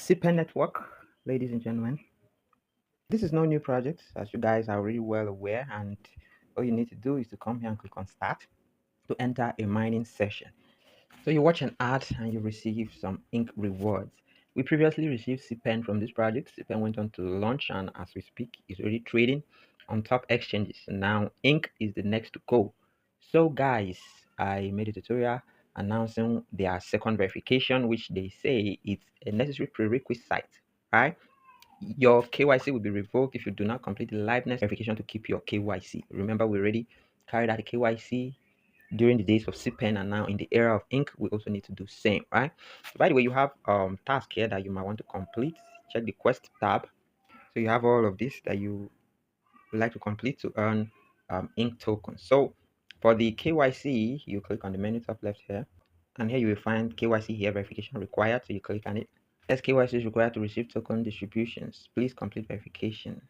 cPen network, ladies and gentlemen. This is no new project, as you guys are already well aware, and all you need to do is to come here and click on start to enter a mining session. So you watch an ad and you receive some ink rewards. We previously received cPen from this project. cPen went on to launch, and as we speak is already trading on top exchanges. Now ink is the next to go. So guys, I made a tutorial announcing their second verification, which they say it's a necessary prerequisite, right? Your KYC will be revoked if you do not complete the liveness verification to keep your KYC. Remember, we already carried out the KYC during the days of cPen, and now in the era of ink, we also need to do same, right? So by the way, you have task here that you might want to complete. Check the quest tab. So you have all of this that you would like to complete to earn ink tokens. So for the KYC, you click on the menu top left here, and here you will find KYC here verification required. So you click on it. As KYC is required to receive token distributions, please complete verification.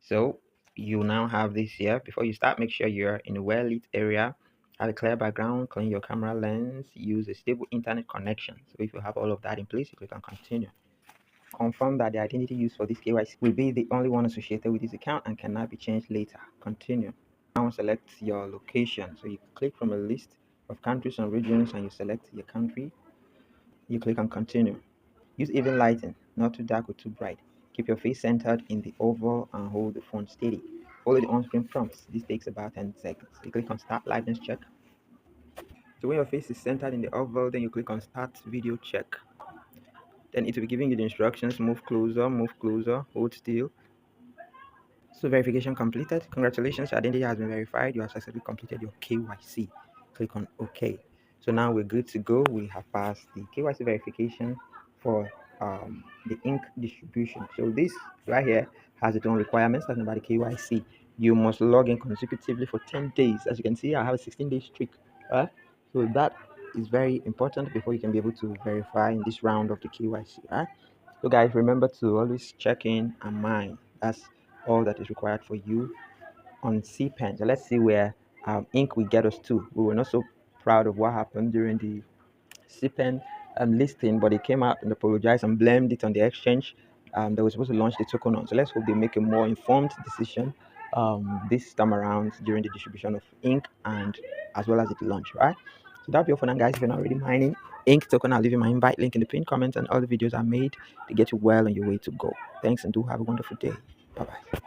So you now have this here. Before you start, make sure you're in a well-lit area, have a clear background, clean your camera lens, use a stable internet connection. So if you have all of that in place, you click on continue. Confirm that the identity used for this KYC will be the only one associated with this account and cannot be changed later. Continue. Now select your location. So you click from a list of countries and regions and you select your country. You click on continue. Use even lighting, not too dark or too bright. Keep your face centered in the oval and hold the phone steady. Follow the on-screen prompts. This takes about 10 seconds. You click on start liveness check. So when your face is centered in the oval, then you click on start video check. Then it will be giving you the instructions: move closer, hold still. So verification completed. Congratulations, your identity has been verified. You have successfully completed your KYC. Click on OK. So now we're good to go. We have passed the KYC verification for the ink distribution. So this right here has its own requirements. Talking about the KYC, you must log in consecutively for 10 days. As you can see, I have a 16-day streak. Right? So that is very important before you can be able to verify in this round of the KYC. Right? So guys, remember to always check in and mine. That's all that is required for you on cPen. So let's see where ink will get us to. We were not so proud of what happened during the cPen listing, but they came out and apologized and blamed it on the exchange that was supposed to launch the token on. So let's hope they make a more informed decision this time around during the distribution of ink and as well as it launch, right? So that'll be all for now, guys. If you're not already mining ink token, I'll leave you my invite link in the pinned comment, and all the videos I made to get you well on your way to go. Thanks, and do have a wonderful day. Bye bye.